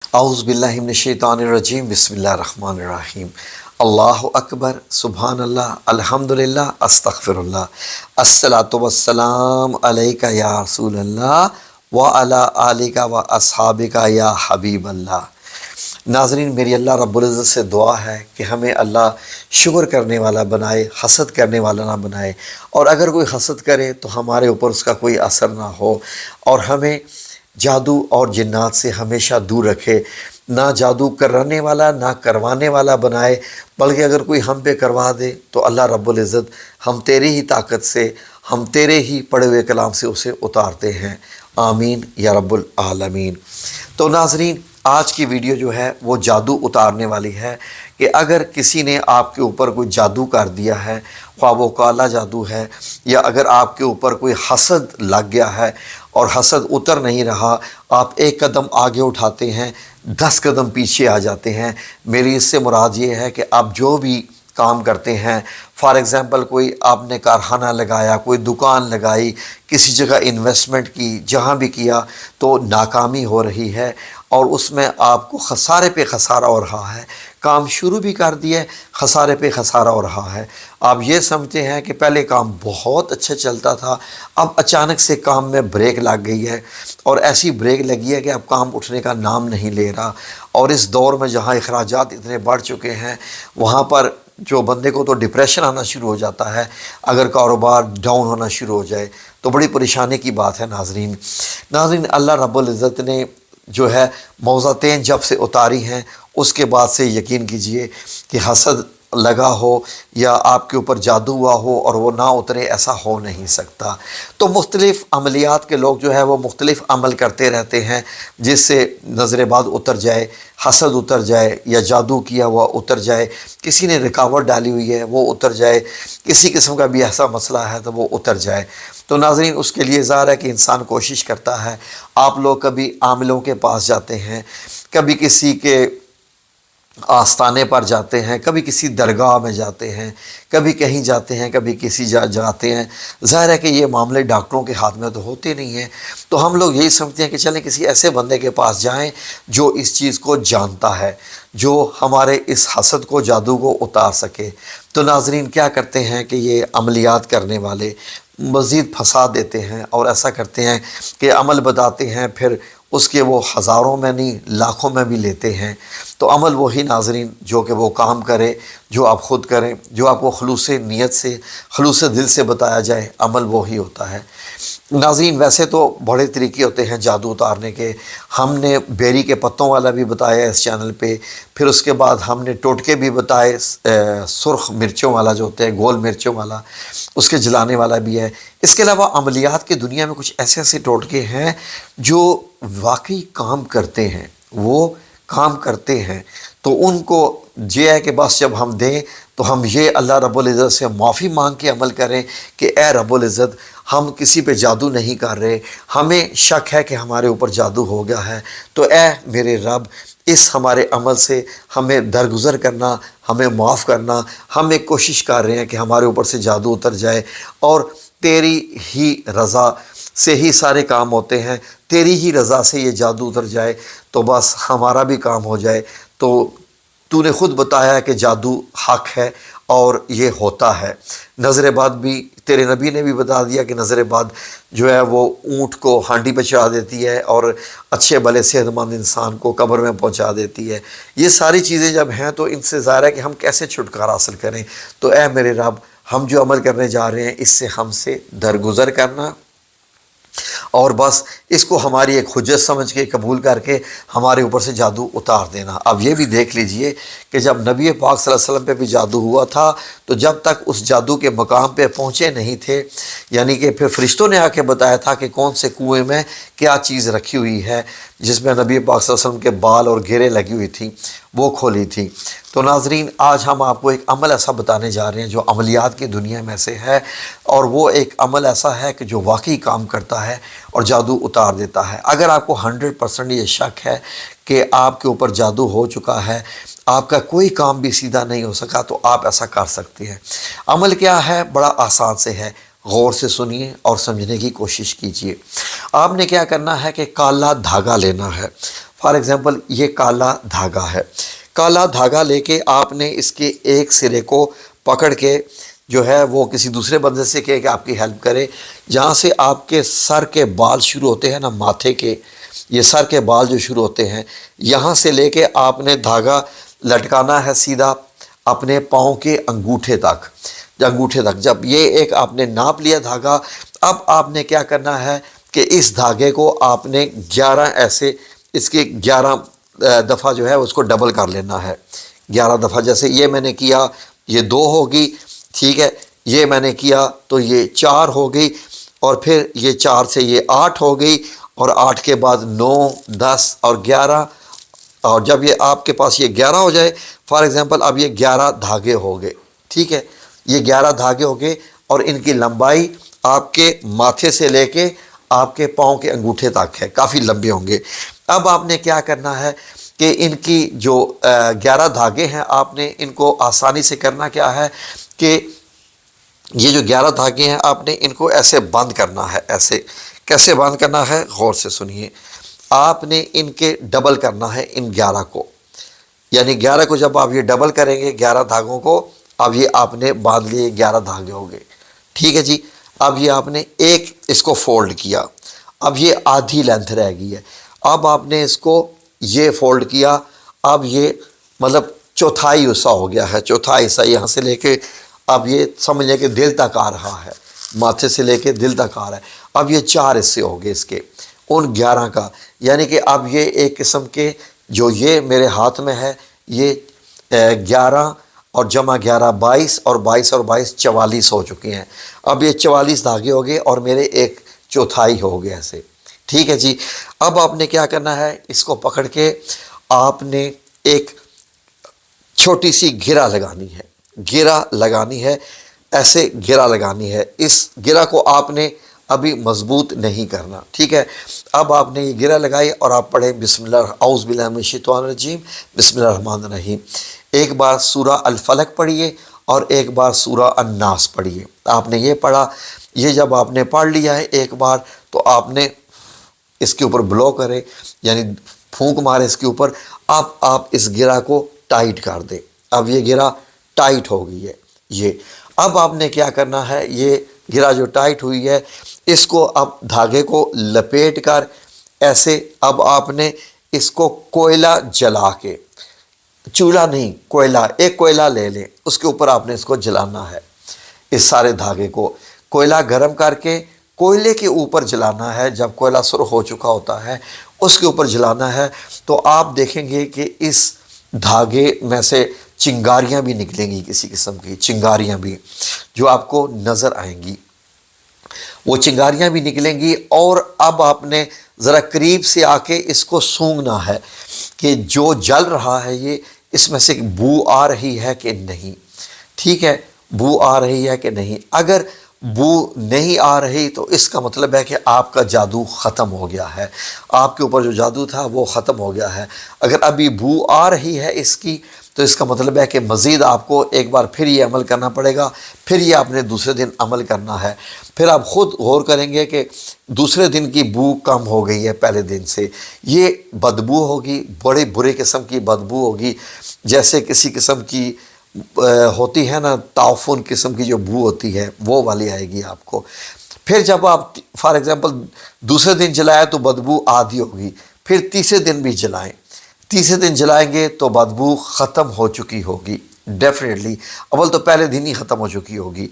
اعوذ باللہ من الشیطان الرجیم بسم اللہ الرحمن الرحیم اللہ اکبر سبحان اللہ الحمدللہ استغفر اللہ الصلاۃ والسلام علیک یا رسول اللہ وعلی آلک و اصحابک یا حبیب اللہ۔ ناظرین، میری اللہ رب العزت سے دعا ہے کہ ہمیں اللہ شکر کرنے والا بنائے، حسد کرنے والا نہ بنائے، اور اگر کوئی حسد کرے تو ہمارے اوپر اس کا کوئی اثر نہ ہو، اور ہمیں جادو اور جنات سے ہمیشہ دور رکھے، نہ جادو کرانے والا نہ کروانے والا بنائے، بلکہ اگر کوئی ہم پہ کروا دے تو اللہ رب العزت ہم تیری ہی طاقت سے، ہم تیرے ہی پڑھے ہوئے کلام سے اسے اتارتے ہیں، آمین یا رب العالمین۔ تو ناظرین، آج کی ویڈیو جو ہے وہ جادو اتارنے والی ہے کہ اگر کسی نے آپ کے اوپر کوئی جادو کر دیا ہے، خواہ وہ کالا جادو ہے، یا اگر آپ کے اوپر کوئی حسد لگ گیا ہے اور حسد اتر نہیں رہا، آپ ایک قدم آگے اٹھاتے ہیں 10 قدم پیچھے آ جاتے ہیں۔ میری اس سے مراد یہ ہے کہ آپ جو بھی کام کرتے ہیں، فار ایگزامپل کوئی آپ نے کارخانہ لگایا، کوئی دکان لگائی، کسی جگہ انویسٹمنٹ کی، جہاں بھی کیا تو ناکامی ہو رہی ہے اور اس میں آپ کو خسارے پہ خسارہ ہو رہا ہے۔ کام شروع بھی کر دیا، خسارے پہ خسارہ ہو رہا ہے۔ آپ یہ سمجھتے ہیں کہ پہلے کام بہت اچھا چلتا تھا، اب اچانک سے کام میں بریک لگ گئی ہے، اور ایسی بریک لگی ہے کہ اب کام اٹھنے کا نام نہیں لے رہا۔ اور اس دور میں جہاں اخراجات اتنے بڑھ چکے ہیں، وہاں پر جو بندے کو تو ڈپریشن آنا شروع ہو جاتا ہے اگر کاروبار ڈاؤن ہونا شروع ہو جائے، تو بڑی پریشانی کی بات ہے۔ ناظرین، اللہ رب العزت نے جو ہے موضعتین جب سے اتاری ہیں، اس کے بعد سے یقین کیجئے کہ حسد لگا ہو یا آپ کے اوپر جادو ہوا ہو اور وہ نہ اترے، ایسا ہو نہیں سکتا۔ تو مختلف عملیات کے لوگ جو ہے وہ مختلف عمل کرتے رہتے ہیں جس سے نظر باد اتر جائے، حسد اتر جائے، یا جادو کیا ہوا اتر جائے، کسی نے رکاوٹ ڈالی ہوئی ہے وہ اتر جائے، کسی قسم کا بھی ایسا مسئلہ ہے تو وہ اتر جائے۔ تو ناظرین، اس کے لیے ظاہر ہے کہ انسان کوشش کرتا ہے۔ آپ لوگ کبھی عاملوں کے پاس جاتے ہیں، کبھی کسی کے آستانے پر جاتے ہیں، کبھی کسی درگاہ میں جاتے ہیں، کبھی کہیں جاتے ہیں، کبھی کسی جاتے ہیں۔ ظاہر ہے کہ یہ معاملے ڈاکٹروں کے ہاتھ میں تو ہوتے نہیں ہیں، تو ہم لوگ یہی سمجھتے ہیں کہ چلیں کسی ایسے بندے کے پاس جائیں جو اس چیز کو جانتا ہے، جو ہمارے اس حسد کو، جادو کو اتار سکے۔ تو ناظرین، کیا کرتے ہیں کہ یہ عملیات کرنے والے مزید پھنسا دیتے ہیں، اور ایسا کرتے ہیں کہ عمل بتاتے ہیں، پھر اس کے وہ ہزاروں میں نہیں لاکھوں میں بھی لیتے ہیں۔ تو عمل وہی ناظرین جو کہ وہ کام کرے جو آپ خود کریں، جو آپ کو خلوص نیت سے، خلوص دل سے بتایا جائے، عمل وہی ہوتا ہے۔ ناظرین، ویسے تو بڑے طریقے ہوتے ہیں جادو اتارنے کے۔ ہم نے بیری کے پتوں والا بھی بتایا اس چینل پہ، پھر اس کے بعد ہم نے ٹوٹکے بھی بتائے، سرخ مرچوں والا جو ہوتا ہے، گول مرچوں والا، اس کے جلانے والا بھی ہے۔ اس کے علاوہ عملیات کی دنیا میں کچھ ایسے ایسے ٹوٹکے ہیں جو واقعی کام کرتے ہیں، وہ کام کرتے ہیں۔ تو ان کو یہ ہے کہ بس جب ہم دیں تو ہم یہ اللہ رب العزت سے معافی مانگ کے عمل کریں کہ اے رب العزت، ہم کسی پہ جادو نہیں کر رہے، ہمیں شک ہے کہ ہمارے اوپر جادو ہو گیا ہے، تو اے میرے رب، اس ہمارے عمل سے ہمیں درگزر کرنا، ہمیں معاف کرنا۔ ہم ایک کوشش کر رہے ہیں کہ ہمارے اوپر سے جادو اتر جائے، اور تیری ہی رضا سے ہی سارے کام ہوتے ہیں، تیری ہی رضا سے یہ جادو اتر جائے تو بس ہمارا بھی کام ہو جائے۔ تو نے خود بتایا ہے کہ جادو حق ہے اور یہ ہوتا ہے۔ نظر باد بھی تیرے نبی نے بھی بتا دیا کہ نظر باد جو ہے وہ اونٹ کو ہانڈی پہ چڑھا دیتی ہے اور اچھے بھلے صحت مند انسان کو قبر میں پہنچا دیتی ہے۔ یہ ساری چیزیں جب ہیں تو ان سے ظاہر ہے کہ ہم کیسے چھٹکارا حاصل کریں۔ تو اے میرے رب، ہم جو عمل کرنے جا رہے ہیں اس سے ہم سے درگزر کرنا، اور بس اس کو ہماری ایک حجت سمجھ کے قبول کر کے ہمارے اوپر سے جادو اتار دینا۔ اب یہ بھی دیکھ لیجئے کہ جب نبی پاک صلی اللہ علیہ وسلم پہ بھی جادو ہوا تھا تو جب تک اس جادو کے مقام پہ پہنچے نہیں تھے، یعنی کہ پھر فرشتوں نے آ کے بتایا تھا کہ کون سے کنویں میں کیا چیز رکھی ہوئی ہے جس میں نبی پاک صلی اللہ علیہ وسلم کے بال اور گرے لگی ہوئی تھی، وہ کھولی تھی۔ تو ناظرین، آج ہم آپ کو ایک عمل ایسا بتانے جا رہے ہیں جو عملیات کی دنیا میں سے ہے، اور وہ ایک عمل ایسا ہے کہ جو واقعی کام کرتا ہے اور جادو اتار دیتا ہے۔ اگر آپ کو 100% یہ شک ہے کہ آپ کے اوپر جادو ہو چکا ہے، آپ کا کوئی کام بھی سیدھا نہیں ہو سکا، تو آپ ایسا کر سکتے ہیں۔ عمل کیا ہے؟ بڑا آسان سے ہے، غور سے سنیے اور سمجھنے کی کوشش کیجئے۔ آپ نے کیا کرنا ہے کہ کالا دھاگا لینا ہے۔ فار ایگزامپل یہ کالا دھاگا ہے، کالا دھاگا لے کے آپ نے اس کے ایک سرے کو پکڑ کے جو ہے وہ کسی دوسرے بندے سے کہے کہ آپ کی ہیلپ کرے، جہاں سے آپ کے سر کے بال شروع ہوتے ہیں نا، ماتھے کے یہ سر کے بال جو شروع ہوتے ہیں، یہاں سے لے کے آپ نے دھاگا لٹکانا ہے سیدھا اپنے پاؤں کے انگوٹھے تک، جب یہ ایک آپ نے ناپ لیا دھاگا، اب آپ نے کیا کرنا ہے کہ اس دھاگے کو آپ نے 11 ایسے اس کے 11 دفعہ جو ہے اس کو ڈبل کر لینا ہے، 11 دفعہ، جیسے یہ میں نے کیا یہ 2 ہوگی، ٹھیک ہے، یہ میں نے کیا تو یہ 4 ہو گئی، اور پھر یہ 4 سے یہ 8 ہو گئی، اور 8 کے بعد 9 10 اور 11، اور جب یہ آپ کے پاس یہ 11 ہو جائے، فار ایگزامپل اب یہ 11 دھاگے ہو گئے، ٹھیک ہے، یہ 11 دھاگے ہو گئے، اور ان کی لمبائی آپ کے ماتھے سے لے کے آپ کے پاؤں کے انگوٹھے تک ہے، کافی لمبے ہوں گے۔ اب آپ نے کیا کرنا ہے کہ ان کی جو 11 دھاگے ہیں، آپ نے ان کو آسانی سے کرنا کیا ہے کہ یہ جو 11 دھاگے ہیں آپ نے ان کو ایسے بند کرنا ہے، ایسے کیسے بند کرنا ہے غور سے سنیے، آپ نے ان کے ڈبل کرنا ہے ان 11 کو، یعنی 11 کو جب آپ یہ ڈبل کریں گے 11 دھاگوں کو، اب یہ آپ نے باندھ لیے 11 دھاگے ہو گئے، ٹھیک ہے جی۔ اب یہ آپ نے ایک اس کو فولڈ کیا، اب یہ آدھی لینتھ رہ گئی ہے، اب آپ نے اس کو یہ فولڈ کیا، اب یہ مطلب چوتھائی حصہ ہو گیا ہے، چوتھائی حصہ یہاں سے لے کے اب یہ سمجھ لیں کہ دل تک آ رہا ہے، ماتھے سے لے کے دل تک آ رہا ہے، اب یہ 4 حصے ہو گئے اس کے ان 11 کا، یعنی کہ اب یہ ایک قسم کے جو یہ میرے ہاتھ میں ہے یہ 11 اور جمع 11 22 اور 22 اور 22 44 ہو چکی ہیں، اب یہ 44 دھاگے ہو گئے اور میرے ایک چوتھائی ہو گیا ایسے، ٹھیک ہے جی۔ اب آپ نے کیا کرنا ہے، اس کو پکڑ کے آپ نے ایک چھوٹی سی گرہ لگانی ہے، ایسے گرہ لگانی ہے، اس گرہ کو آپ نے ابھی مضبوط نہیں کرنا، ٹھیک ہے۔ اب آپ نے یہ گرہ لگائی اور آپ پڑھیں بسم اللہ اعوذ باللہ من الشیطان الرجیم بسم اللہ الرحمن الرحیم، ایک بار سورہ الفلق پڑھیے اور ایک بار سورہ الناس پڑھیے، آپ نے یہ پڑھا، یہ جب آپ نے پڑھ لیا ہے ایک بار تو آپ نے اس کے اوپر بلو کرے، یعنی پھونک مارے اس کے اوپر، اب آپ اس گرہ کو ٹائٹ کر دیں، اب یہ گرہ ٹائٹ ہو گئی ہے یہ، اب آپ نے کیا کرنا ہے، یہ گرہ جو ٹائٹ ہوئی ہے اس کو اب دھاگے کو لپیٹ کر ایسے، اب آپ نے اس کو کوئلہ جلا کے، چولہا نہیں کوئلہ، ایک کوئلہ لے لیں، اس کے اوپر آپ نے اس کو جلانا ہے، اس سارے دھاگے کو کوئلہ گرم کر کے کوئلے کے اوپر جلانا ہے، جب کوئلہ سرخ ہو چکا ہوتا ہے اس کے اوپر جلانا ہے، تو آپ دیکھیں گے کہ اس دھاگے میں سے چنگاریاں بھی نکلیں گی، کسی قسم کی چنگاریاں بھی جو آپ کو نظر آئیں گی، وہ چنگاریاں بھی نکلیں گی، اور اب آپ نے ذرا قریب سے آ کے اس کو سونگھنا ہے کہ جو جل رہا ہے یہ اس میں سے بو آ رہی ہے کہ نہیں، ٹھیک ہے، بو آ رہی ہے کہ نہیں، اگر بو نہیں آ رہی تو اس کا مطلب ہے کہ آپ کا جادو ختم ہو گیا ہے، آپ کے اوپر جو جادو تھا وہ ختم ہو گیا ہے، اگر ابھی بو آ رہی ہے اس کی تو اس کا مطلب ہے کہ مزید آپ کو ایک بار پھر یہ عمل کرنا پڑے گا، پھر یہ آپ نے دوسرے دن عمل کرنا ہے، پھر آپ خود غور کریں گے کہ دوسرے دن کی بو کم ہو گئی ہے پہلے دن سے، یہ بدبو ہوگی، بڑے برے قسم کی بدبو ہوگی، جیسے کسی قسم کی ہوتی ہے نا تعفن قسم کی جو بو ہوتی ہے وہ والی آئے گی آپ کو۔ پھر جب آپ فار ایگزامپل دوسرے دن جلائے تو بدبو آدھی ہوگی، پھر تیسرے دن بھی جلائیں، تیسرے دن جلائیں گے تو بدبو ختم ہو چکی ہوگی، ڈیفینیٹلی اول تو پہلے دن ہی ختم ہو چکی ہوگی۔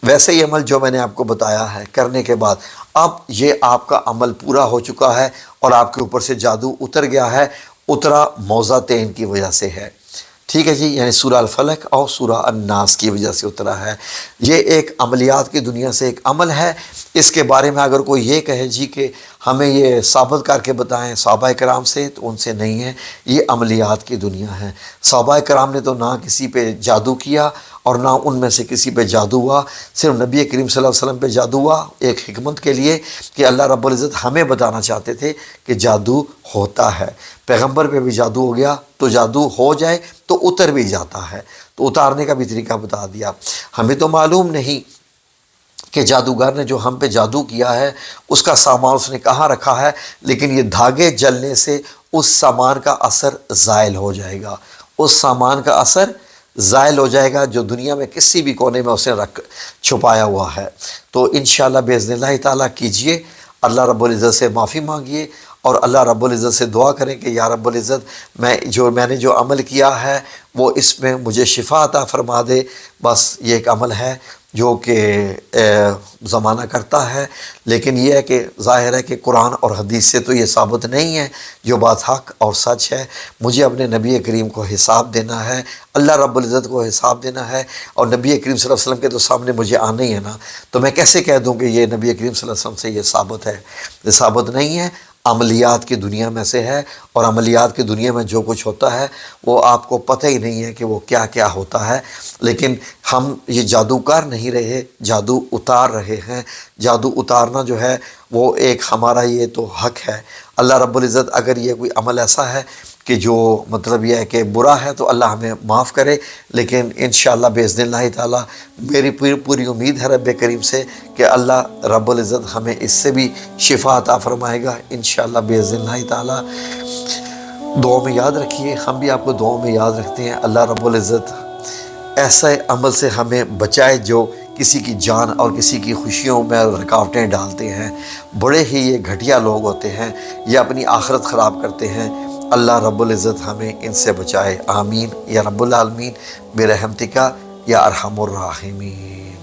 ویسے ہی عمل جو میں نے آپ کو بتایا ہے کرنے کے بعد اب یہ آپ کا عمل پورا ہو چکا ہے اور آپ کے اوپر سے جادو اتر گیا ہے، اترا موضعتین کی وجہ سے ہے، ٹھیک ہے جی، یعنی سورہ الفلق اور سورہ الناس کی وجہ سے اترا ہے۔ یہ ایک عملیات کی دنیا سے ایک عمل ہے، اس کے بارے میں اگر کوئی یہ کہے جی کہ ہمیں یہ ثابت کر کے بتائیں صحابہ کرام سے، تو ان سے نہیں ہے، یہ عملیات کی دنیا ہے۔ صحابہ کرام نے تو نہ کسی پہ جادو کیا اور نہ ان میں سے کسی پہ جادو ہوا، صرف نبی کریم صلی اللہ علیہ وسلم پہ جادو ہوا، ایک حکمت کے لیے کہ اللہ رب العزت ہمیں بتانا چاہتے تھے کہ جادو ہوتا ہے، پیغمبر پہ بھی جادو ہو گیا تو جادو ہو جائے تو اتر بھی جاتا ہے، تو اتارنے کا بھی طریقہ بتا دیا۔ ہمیں تو معلوم نہیں کہ جادوگر نے جو ہم پہ جادو کیا ہے اس کا سامان اس نے کہاں رکھا ہے، لیکن یہ دھاگے جلنے سے اس سامان کا اثر زائل ہو جائے گا، اس سامان کا اثر زائل ہو جائے گا جو دنیا میں کسی بھی کونے میں اسے چھپایا ہوا ہے۔ تو انشاءاللہ باذن اللہ تعالیٰ کیجئے، اللہ رب العزت سے معافی مانگیے اور اللہ رب العزت سے دعا کریں کہ یا رب العزت میں نے جو عمل کیا ہے وہ اس میں مجھے شفا عطا فرما دے۔ بس یہ ایک عمل ہے جو کہ زمانہ کرتا ہے، لیکن یہ ہے کہ ظاہر ہے کہ قرآن اور حدیث سے تو یہ ثابت نہیں ہے۔ جو بات حق اور سچ ہے، مجھے اپنے نبی کریم کو حساب دینا ہے، اللہ رب العزت کو حساب دینا ہے، اور نبی کریم صلی اللہ علیہ وسلم کے تو سامنے مجھے آنا ہی ہے نا۔ تو میں کیسے کہہ دوں کہ یہ نبی کریم صلی اللہ علیہ وسلم سے یہ ثابت ہے؟ یہ ثابت نہیں ہے، عملیات کی دنیا میں سے ہے، اور عملیات کی دنیا میں جو کچھ ہوتا ہے وہ آپ کو پتہ ہی نہیں ہے کہ وہ کیا کیا ہوتا ہے۔ لیکن ہم یہ جادوگر نہیں رہے، جادو اتار رہے ہیں۔ جادو اتارنا جو ہے وہ ایک ہمارا یہ تو حق ہے۔ اللہ رب العزت اگر یہ کوئی عمل ایسا ہے کہ جو مطلب یہ ہے کہ برا ہے تو اللہ ہمیں معاف کرے، لیکن انشاءاللہ باذن اللہ تعالیٰ میری پوری امید ہے رب کریم سے کہ اللہ رب العزت ہمیں اس سے بھی شفا عطا فرمائے گا انشاءاللہ باذن اللہ تعالیٰ۔ دعاؤں میں یاد رکھیے، ہم بھی آپ کو دعاؤں میں یاد رکھتے ہیں۔ اللہ رب العزت ایسے عمل سے ہمیں بچائے جو کسی کی جان اور کسی کی خوشیوں میں رکاوٹیں ڈالتے ہیں۔ بڑے ہی یہ گھٹیا لوگ ہوتے ہیں، یہ اپنی آخرت خراب کرتے ہیں۔ اللہ رب العزت ہمیں ان سے بچائے، آمین یا رب العالمین برحمتک یا ارحم الراحمین۔